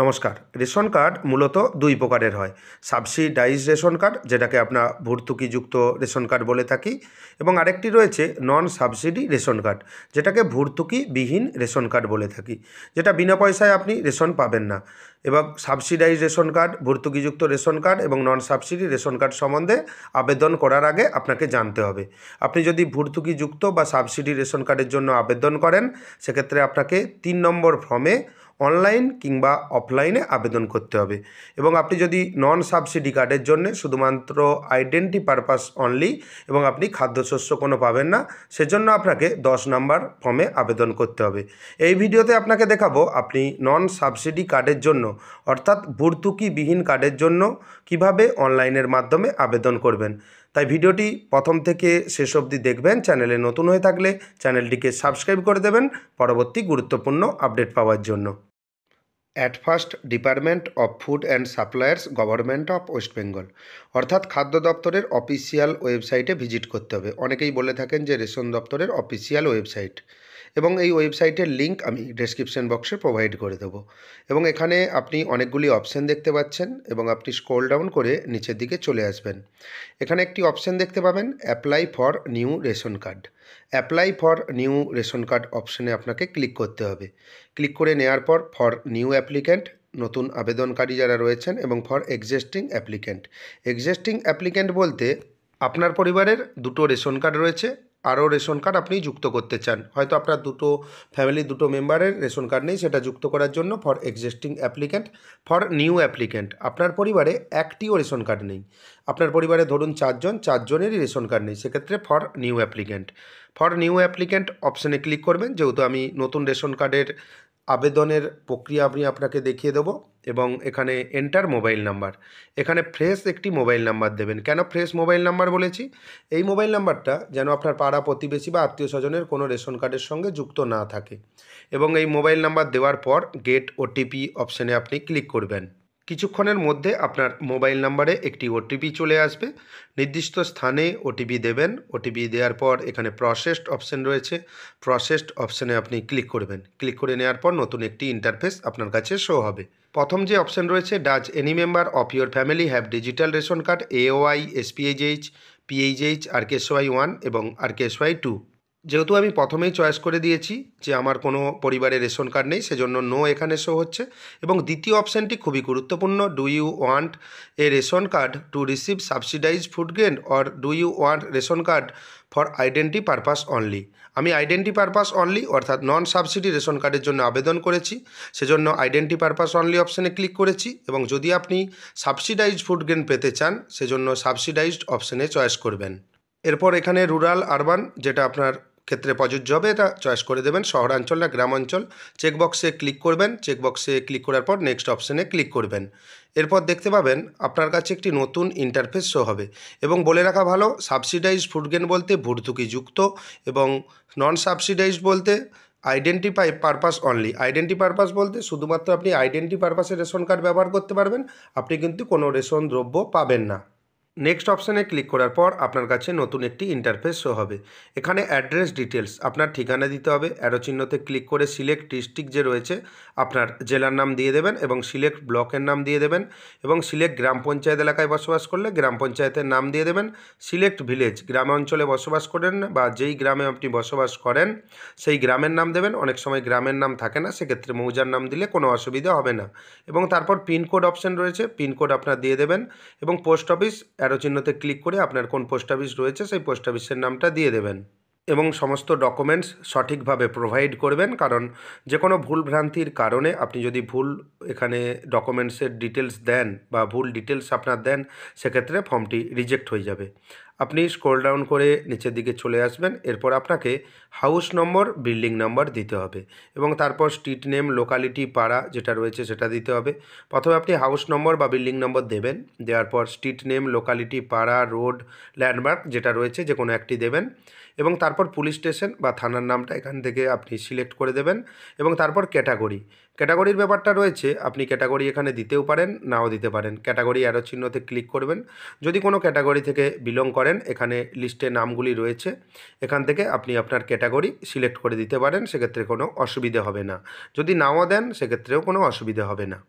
নমস্কার। Ration card মূলত দুই প্রকারের হয়। সাবসিডাইজড রেশন কার্ড, যেটাকে আমরা ভর্তুকিযুক্ত রেশন কার্ড বলে থাকি, এবং আরেকটি রয়েছে নন সাবসিডি রেশন কার্ড, যেটাকে ভর্তুকিবিহীন রেশন কার্ড বলে থাকি, যেটা বিনা পয়সায় আপনি রেশন পাবেন না। এবং সাবসিডাইজড রেশন কার্ড, ভর্তুকিযুক্ত রেশন কার্ড এবং নন সাবসিডি রেশন কার্ড সম্বন্ধে আবেদন করার আগে আপনাকে জানতে হবে। আপনি যদি ভর্তুকিযুক্ত বা সাবসিডি রেশন কার্ডের জন্য আবেদন করেন, সেক্ষেত্রে আপনাকে 3 নম্বর ফর্মে অনলাইন কিংবা অফলাইনে আবেদন করতে হবে। এবং আপনি যদি নন সাবসিডি কার্ডের জন্য শুধুমাত্র আইডেন্টি পারপাস অনলি এবং আপনি খাদ্যশস্য কোনো পাবেন না, সেজন্য আপনাকে 10 নম্বর ফর্মে আবেদন করতে হবে। এই ভিডিওতে আপনাকে দেখাবো আপনি নন সাবসিডি কার্ডের জন্য, অর্থাৎ ভর্তুকিবিহীন কার্ডের জন্য কিভাবে অনলাইনের মাধ্যমে আবেদন করবেন। তাই ভিডিওটি প্রথম থেকে শেষ অবধি দেখবেন। চ্যানেলে নতুন হয়ে থাকলে চ্যানেলটিকে সাবস্ক্রাইব করে দেবেন পরবর্তী গুরুত্বপূর্ণ আপডেট পাওয়ার জন্য। At first department of food and suppliers, government of West Bengal, অর্থাৎ খাদ্য দপ্তরের অফিসিয়াল ওয়েবসাইটে ভিজিট করতে হবে। অনেকেই বলে থাকেন যে রেশন দপ্তরের অফিসিয়াল ওয়েবসাইট, এবং এই ওয়েবসাইটের লিঙ্ক আমি ডেসক্রিপশন বক্সে প্রোভাইড করে দেবো। এবং এখানে আপনি অনেকগুলি অপশান দেখতে পাচ্ছেন, এবং আপনি স্ক্রল ডাউন করে নিচের দিকে চলে আসবেন। এখানে একটি অপশান দেখতে পাবেন, apply for new ration card. Apply for new ration card অপশানে আপনাকে ক্লিক করতে হবে। ক্লিক করে নেওয়ার পর ফর নিউ অ্যাপ্লিক্যান্ট, নতুন আবেদনকারী যারা রয়েছেন, এবং for existing applicant. Existing applicant বলতে আপনার পরিবারের দুটো রেশন কার্ড রয়েছে, আরও রেশন কার্ড আপনি যুক্ত করতে চান, হয়তো আপনার দুটো ফ্যামিলি দুটো মেম্বারের রেশন কার্ড নেই, সেটা যুক্ত করার জন্য for existing applicant. For new applicant, আপনার পরিবারে একটিও রেশন কার্ড নেই, আপনার পরিবারে ধরুন চারজনেরই রেশন কার্ড নেই, সেক্ষেত্রে for new applicant. For new applicant অপশানে ক্লিক করবেন। যেহেতু আমি নতুন রেশন কার্ডের আবেদনের প্রক্রিয়া আমি আপনাকে দেখিয়ে দেবো, এবং এখানে এন্টার মোবাইল নাম্বার, এখানে ফ্রেশ একটি মোবাইল নাম্বার দেবেন। কেন ফ্রেশ মোবাইল নাম্বার বলেছি? এই মোবাইল নাম্বারটা যেন আপনার পাড়া প্রতিবেশী বা আত্মীয় স্বজনের কোনো রেশন কার্ডের সঙ্গে যুক্ত না থাকে। এবং এই মোবাইল নাম্বার দেওয়ার পর গেট ওটিপি অপশানে আপনি ক্লিক করবেন। কিছুক্ষণের মধ্যে আপনার মোবাইল নাম্বারে একটি ওটিপি চলে আসবে। নির্দিষ্ট স্থানে ওটিপি দেবেন। ওটিপি দেওয়ার পর এখানে প্রসেসড অপশান রয়েছে, প্রসেসড অপশানে আপনি ক্লিক করবেন। ক্লিক করে নেওয়ার পর নতুন একটি ইন্টারফেস আপনার কাছে শো হবে। প্রথম যে অপশান রয়েছে, does any member of your family have digital ration card AOI, SPHH, PHH, RKSY 1 এবং RKSY 2। যেহেতু আমি প্রথমেই চয়েস করে দিয়েছি যে আমার কোনো পরিবারে রেশন কার্ড নেই, সেজন্য নো এখানে শো হচ্ছে। এবং দ্বিতীয় অপশানটি খুবই গুরুত্বপূর্ণ, do you want a ration card to receive subsidize food grain or do you want ration card for identity purpose only. আমি আইডেন্টি পারপাস অনলি অর্থাৎ নন সাবসিডি রেশন কার্ডের জন্য আবেদন করেছি, সেজন্য আইডেন্টি পারপাস অনলি অপশানে ক্লিক করেছি। এবং যদি আপনি সাবসিডাইজড ফুড গ্রেন পেতে চান, সেজন্য সাবসিডাইজড অপশানে চয়েস করবেন। এরপর এখানে রুরাল আরবান, যেটা আপনার ক্ষেত্রে প্রযোজ্য হবে, এটা চয়েস করে দেবেন, শহরাঞ্চল না গ্রামাঞ্চল। চেকবক্সে ক্লিক করবেন। চেকবক্সে ক্লিক করার পর নেক্সট অপশানে ক্লিক করবেন। এরপর দেখতে পাবেন আপনার কাছে একটি নতুন ইন্টারফেস শো হবে। এবং বলে রাখা ভালো, সাবসিডাইজড ফুড গ্রেন বলতে ভর্তুকিযুক্ত, এবং নন সাবসিডাইজড বলতে identify purpose only. Identity purpose বলতে শুধুমাত্র আপনি আইডেন্টি পারপাসে রেশন কার্ড ব্যবহার করতে পারবেন, আপনি কিন্তু কোনো রেশন দ্রব্য পাবেন না। নেক্সট অপশানে ক্লিক করার পর আপনার কাছে নতুন একটি ইন্টারফেস শো হবে। এখানে অ্যাড্রেস ডিটেলস, আপনার ঠিকানা দিতে হবে। অ্যারো চিহ্নতে ক্লিক করে সিলেক্ট ডিস্ট্রিক্ট যে রয়েছে, আপনার জেলার নাম দিয়ে দেবেন, এবং সিলেক্ট ব্লকের নাম দিয়ে দেবেন, এবং সিলেক্ট গ্রাম পঞ্চায়েত এলাকায় বসবাস করলে গ্রাম পঞ্চায়েতের নাম দিয়ে দেবেন। সিলেক্ট ভিলেজ, গ্রাম অঞ্চলে বসবাস করেন বা যেই গ্রামে আপনি বসবাস করেন সেই গ্রামের নাম দেবেন। অনেক সময় গ্রামের নাম থাকে না, সেক্ষেত্রে মৌজার নাম দিলে কোনো অসুবিধা হবে না। এবং তারপর পিনকোড অপশান রয়েছে, পিনকোড আপনার দিয়ে দেবেন। এবং পোস্ট অফিস, অ্যারো চিহ্নতে ক্লিক করে আপনার কোন পোস্ট অফিস রয়েছে সেই পোস্ট অফিসের নামটা দিয়ে দেবেন। এবং সমস্ত ডকুমেন্টস সঠিকভাবে প্রোভাইড করবেন, কারণ যে কোনো ভুলভ্রান্তির কারণে আপনি যদি ভুল এখানে ডকুমেন্টসের ডিটেলস দেন বা ভুল ডিটেলস আপনার দেন, সেক্ষেত্রে ফর্মটি রিজেক্ট হয়ে যাবে। আপনি স্ক্রল ডাউন করে নিচের দিকে চলে আসবেন। এরপর আপনাকে হাউস নম্বর, বিল্ডিং নাম্বার দিতে হবে, এবং তারপর স্ট্রিট নেম, লোকালিটি, পাড়া যেটা রয়েছে সেটা দিতে হবে। প্রথমে আপনি হাউস নম্বর বা বিল্ডিং নম্বর দেবেন। দেওয়ার পর স্ট্রিট নেম, লোকালিটি, পাড়া, রোড, ল্যান্ডমার্ক যেটা রয়েছে যে কোনো একটি দেবেন। এবং তারপর পুলিশ স্টেশন বা থানার নামটা এখান থেকে আপনি সিলেক্ট করে দেবেন। এবং তারপর ক্যাটাগরি, ক্যাটাগরির ব্যাপারটা রয়েছে, আপনি ক্যাটাগরি এখানে দিতেও পারেন, নাও দিতে পারেন। ক্যাটাগরি অ্যারো চিহ্নতে ক্লিক করবেন। যদি কোনো ক্যাটাগরি থেকে বিলং করেন, এখানে লিস্টে নামগুলি রয়েছে, এখান থেকে আপনি আপনার ক্যাটাগরি সিলেক্ট করে দিতে পারেন, সেক্ষেত্রে কোনো অসুবিধে হবে না। যদি নাও দেন, সেক্ষেত্রেও কোনো অসুবিধে হবে না।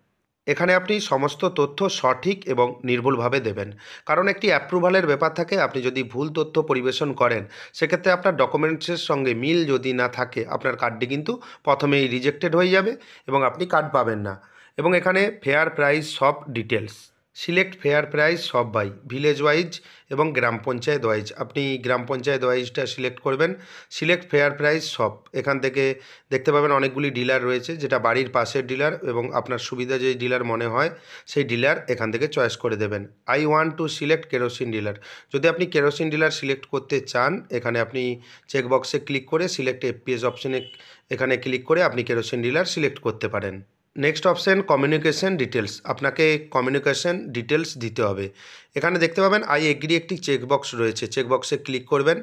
এখানে আপনি সমস্ত তথ্য সঠিক এবং নির্ভুলভাবে দেবেন, কারণ একটি অ্যাপ্রুভালের ব্যাপার থাকে। আপনি যদি ভুল তথ্য পরিবেশন করেন, সেক্ষেত্রে আপনার ডকুমেন্টসের সঙ্গে মিল যদি না থাকে, আপনার কার্ডটি কিন্তু প্রথমেই রিজেক্টেড হয়ে যাবে এবং আপনি কার্ড পাবেন না। এবং এখানে ফেয়ার প্রাইস সব ডিটেলস, সিলেক্ট ফেয়ার প্রাইস সব বাই ভিলেজ ওয়াইজ এবং গ্রাম পঞ্চায়েত ওয়াইজ, আপনি গ্রাম পঞ্চায়েত ওয়াইজটা সিলেক্ট করবেন। সিলেক্ট ফেয়ার প্রাইস সব, এখান থেকে দেখতে পাবেন অনেকগুলি ডিলার রয়েছে, যেটা বাড়ির পাশের ডিলার এবং আপনার সুবিধা যেই ডিলার মনে হয় সেই ডিলার এখান থেকে চয়েস করে দেবেন। I want to select kerosene dealer, যদি আপনি কেরোসিন ডিলার সিলেক্ট করতে চান, এখানে আপনি চেকবক্সে ক্লিক করে সিলেক্ট এফপিএস অপশনে এখানে ক্লিক করে আপনি কেরোসিন ডিলার সিলেক্ট করতে পারেন। নেক্সট অপশন কমিউনিকেশন ডিটেলস, আপনাকে কমিউনিকেশন ডিটেলস দিতে হবে। এখানে দেখতে পাবেন আই এগ্রি একটি চেকবক্স রয়েছে, চেকবক্সে ক্লিক করবেন।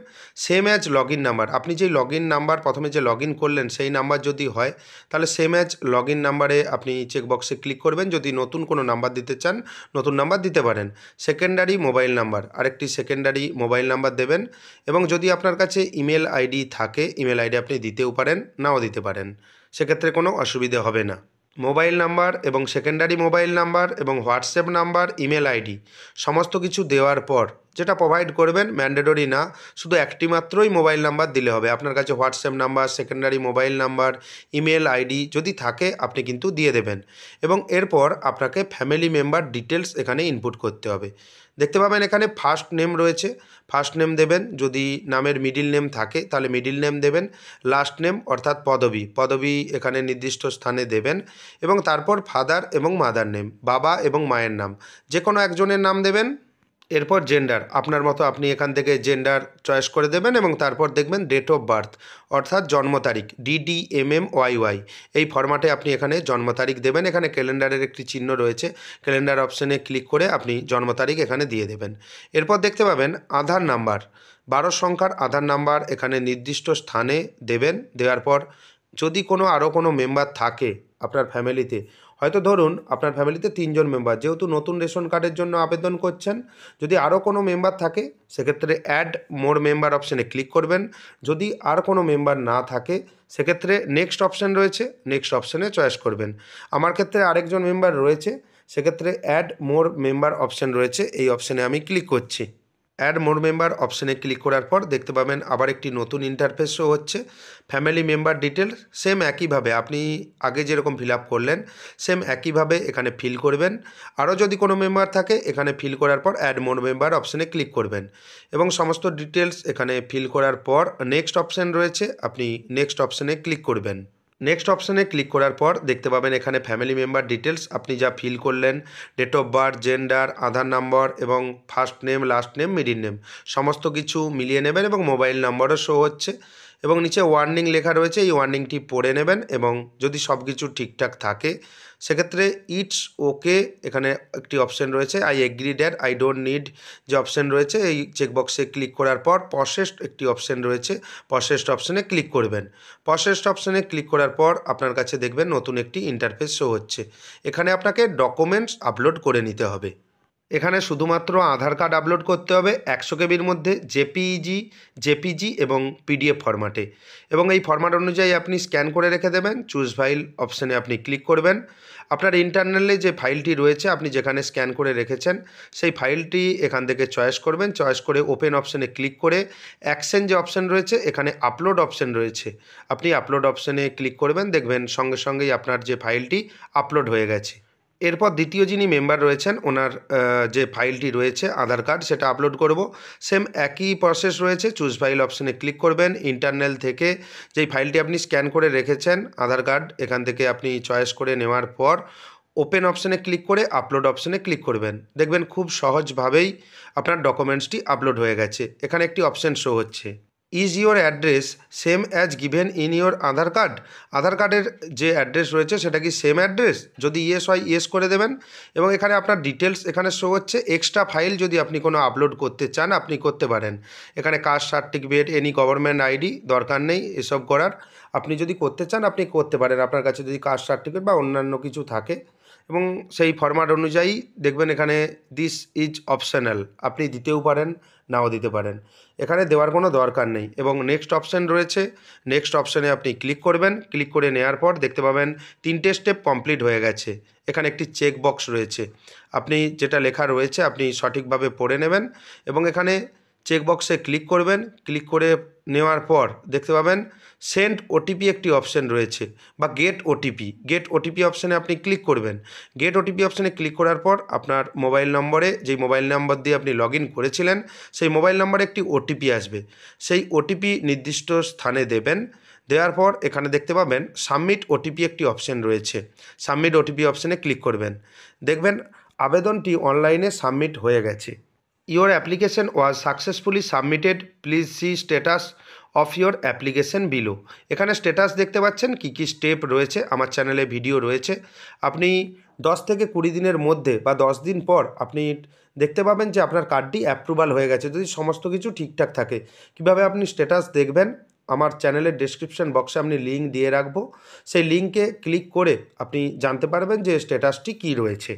Same as log in number, আপনি যেই লগ ইন নাম্বার প্রথমে যে লগ ইন করলেন সেই নাম্বার যদি হয়, তাহলে সেম অ্যাজ লগ ইন নাম্বারে আপনি চেকবক্সে ক্লিক করবেন। যদি নতুন কোনো নাম্বার দিতে চান, নতুন নাম্বার দিতে পারেন। সেকেন্ডারি মোবাইল নাম্বার, আরেকটি সেকেন্ডারি মোবাইল নাম্বার দেবেন। এবং যদি আপনার কাছে ইমেল আইডি থাকে, ইমেল আইডি আপনি দিতেও পারেন, নাও দিতে পারেন, সেক্ষেত্রে কোনো অসুবিধে হবে না। মোবাইল নাম্বার এবং সেকেন্ডারি মোবাইল নাম্বার এবং হোয়াটসঅ্যাপ নাম্বার, ইমেল আইডি সমস্ত কিছু দেওয়ার পর যেটা প্রোভাইড করবেন, ম্যান্ডেটরি না, শুধু একটি মাত্রই মোবাইল নাম্বার দিলে হবে। আপনার কাছে WhatsApp number, secondary mobile number, email ID যদি থাকে আপনি কিন্তু দিয়ে দেবেন। এবং এরপর আপনাকে ফ্যামিলি মেম্বার ডিটেলস এখানে ইনপুট করতে হবে। দেখতে পাবেন এখানে ফার্স্ট নেম রয়েছে, ফার্স্ট নেম দেবেন। যদি নামের মিডিল নেম থাকে তাহলে মিডিল নেম দেবেন। লাস্ট নেম অর্থাৎ পদবি এখানে নির্দিষ্ট স্থানে দেবেন। এবং তারপর ফাদার এবং মাদার নেম, বাবা এবং মায়ের নাম, যে কোনো একজনের নাম দেবেন। এরপর জেন্ডার, আপনার মতো আপনি এখান থেকে জেন্ডার চয়েস করে দেবেন। এবং তারপর দেখবেন ডেট অফ বার্থ অর্থাৎ জন্ম তারিখ, DDMMYY, এই ফরম্যাটে আপনি এখানে জন্ম তারিখ দেবেন। এখানে ক্যালেন্ডারের একটি চিহ্ন রয়েছে, ক্যালেন্ডার অপশানে ক্লিক করে আপনি জন্ম তারিখ এখানে দিয়ে দেবেন। এরপর দেখতে পাবেন আধার নাম্বার, 12 সংখ্যার আধার নাম্বার এখানে নির্দিষ্ট স্থানে দেবেন। দেওয়ার পর যদি আরও কোনো মেম্বার থাকে আপনার ফ্যামিলিতে, হয়তো ধরুন আপনার ফ্যামিলিতে 3 জন মেম্বার, যেহেতু নতুন রেশন কার্ডের জন্য আবেদন করছেন, যদি আরও কোনো মেম্বার থাকে সেক্ষেত্রে অ্যাড মোর মেম্বার অপশানে ক্লিক করবেন। যদি আর কোনো মেম্বার না থাকে সেক্ষেত্রে নেক্সট অপশান রয়েছে, নেক্সট অপশানে চয়েস করবেন। আমার ক্ষেত্রে আরেকজন মেম্বার রয়েছে, সেক্ষেত্রে অ্যাড মোর মেম্বার অপশান রয়েছে, এই অপশানে আমি ক্লিক করছি। অ্যাড মোর মেম্বার অপশানে ক্লিক করার পর দেখতে পাবেন আবার একটি নতুন ইন্টারফেস শো হচ্ছে। ফ্যামিলি মেম্বার ডিটেলস সেম একইভাবে আপনি আগে যেরকম ফিল আপ করলেন সেম একইভাবে এখানে ফিল করবেন। আরও যদি কোনো মেম্বার থাকে এখানে ফিল করার পর অ্যাড মোর মেম্বার অপশানে ক্লিক করবেন এবং সমস্ত ডিটেলস এখানে ফিল করার পর নেক্সট অপশান রয়েছে, আপনি নেক্সট অপশানে ক্লিক করবেন। নেক্সট অপশানে ক্লিক করার পর দেখতে পাবেন এখানে ফ্যামিলি মেম্বার ডিটেলস আপনি যা ফিল করলেন, ডেট অফ বার্থ, জেন্ডার, আধার নম্বর এবং first name, last name, middle name সমস্ত কিছু মিলিয়ে নেবেন এবং মোবাইল নম্বরও শো হচ্ছে এবং নিচে ওয়ার্নিং লেখা রয়েছে, এই ওয়ার্নিংটি পড়ে নেবেন এবং যদি সব কিছু ঠিকঠাক থাকে সেক্ষেত্রে ইটস ওকে এখানে একটি অপশান রয়েছে, I agree that, I don't need যে অপশান রয়েছে এই চেকবক্সে ক্লিক করার পর প্রসেসড একটি অপশান রয়েছে, প্রসেসড অপশানে ক্লিক করবেন। প্রসেসড অপশানে ক্লিক করার পর আপনার কাছে দেখবেন নতুন একটি ইন্টারফেস শো হচ্ছে। এখানে আপনাকে ডকুমেন্টস আপলোড করে নিতে হবে। এখানে শুধুমাত্র আধার কার্ড আপলোড করতে হবে 100 কেবির মধ্যে, জেপিজি এবং পিডিএফ ফরম্যাটে এবং এই ফরম্যাট অনুযায়ী আপনি স্ক্যান করে রেখে দেবেন। চুজ ফাইল অপশানে আপনি ক্লিক করবেন। আপনার ইন্টারনালে যে ফাইলটি রয়েছে আপনি যেখানে স্ক্যান করে রেখেছেন সেই ফাইলটি এখান থেকে চয়েস করবেন। চয়েস করে ওপেন অপশানে ক্লিক করে অ্যাকশন যে অপশান রয়েছে এখানে আপলোড অপশান রয়েছে, আপনি আপলোড অপশানে ক্লিক করবেন। দেখবেন সঙ্গে সঙ্গেই আপনার যে ফাইলটি আপলোড হয়ে গেছে। এরপর দ্বিতীয় যিনি মেম্বার রয়েছেন ওনার যে ফাইলটি রয়েছে আধার কার্ড সেটা আপলোড করব। সেম একই প্রসেস রয়েছে, চুজ ফাইল অপশানে ক্লিক করবেন। ইন্টারনাল থেকে যেই ফাইলটি আপনি স্ক্যান করে রেখেছেন আধার কার্ড এখান থেকে আপনি চয়েস করে নেওয়ার পর ওপেন অপশানে ক্লিক করে আপলোড অপশানে ক্লিক করবেন। দেখবেন খুব সহজভাবেই আপনার ডকুমেন্টসটি আপলোড হয়ে গেছে। এখানে একটি অপশান শো হচ্ছে, is your address same as given in your Aadhaar card, Aadhaar কার্ডের যে অ্যাড্রেস রয়েছে সেটা কি সেম অ্যাড্রেস, যদি ইয়েস হয় ইয়েস করে দেবেন এবং এখানে আপনার ডিটেলস এখানে শো হচ্ছে। এক্সট্রা ফাইল যদি আপনি কোনো আপলোড করতে চান আপনি করতে পারেন। এখানে caste certificate, any government ID দরকার নেই এসব করার, আপনি যদি করতে চান আপনি করতে পারেন, আপনার কাছে যদি কাস্ট সার্টিফিকেট বা অন্যান্য কিছু থাকে। এবং সেই ফরম্যাট অনুযায়ী দেখবেন এখানে দিস ইজ অপশনাল, আপনি দিতেও পারেন, নাও দিতে পারেন। এখানে দেওয়ার কোনো দরকার নেই। এবং নেক্সট অপশান রয়েছে, নেক্সট অপশানে আপনি ক্লিক করবেন। ক্লিক করে নেওয়ার পর দেখতে পাবেন 3টে স্টেপ কমপ্লিট হয়ে গেছে। এখানে একটি চেক বক্স রয়েছে, আপনি যেটা লেখা রয়েছে আপনি সঠিকভাবে পড়ে নেবেন এবং এখানে চেক বক্সে ক্লিক করবেন। ক্লিক করে নেওয়ার পর দেখতে পাবেন সেন্ড ওটিপি একটি অপশান রয়েছে বা গেট ওটিপি। গেট ওটিপি অপশানে আপনি ক্লিক করবেন। গেট ওটিপি অপশানে ক্লিক করার পর আপনার মোবাইল নম্বরে, যেই মোবাইল নম্বর দিয়ে আপনি লগ ইন করেছিলেন সেই মোবাইল নম্বরে একটি ওটিপি আসবে। সেই ওটিপি নির্দিষ্ট স্থানে দেবেন। দেওয়ার পর এখানে দেখতে পাবেন সাবমিট ওটিপি একটি অপশান রয়েছে, সাবমিট ওটিপি অপশানে ক্লিক করবেন। দেখবেন আবেদনটি অনলাইনে সাবমিট হয়ে গেছে। Your application was successfully submitted, please see status of your application below. এখানে স্ট্যাটাস দেখতে পাচ্ছেন কী কী স্টেপ রয়েছে, আমার চ্যানেলে ভিডিও রয়েছে। আপনি 10 থেকে 20 দিনের মধ্যে বা 10 দিন পর আপনি দেখতে পাবেন যে আপনার কার্ডটি অ্যাপ্রুভাল হয়ে গেছে, যদি সমস্ত কিছু ঠিকঠাক থাকে। কিভাবে আপনি স্ট্যাটাস দেখবেন, আমার চ্যানেলের ডেসক্রিপশন বক্সে আমি লিঙ্ক দিয়ে রাখবো, সেই লিঙ্কে ক্লিক করে আপনি জানতে পারবেন যে স্ট্যাটাসটি কী রয়েছে।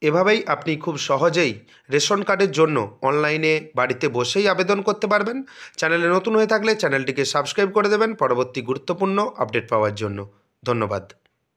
এভাবেই আপনি খুব সহজেই রেশন কার্ডের জন্য অনলাইনে বাড়িতে বসেই আবেদন করতে পারবেন। চ্যানেলে নতুন হয়ে থাকলে চ্যানেলটিকে সাবস্ক্রাইব করে দেবেন পরবর্তী গুরুত্বপূর্ণ আপডেট পাওয়ার জন্য। ধন্যবাদ।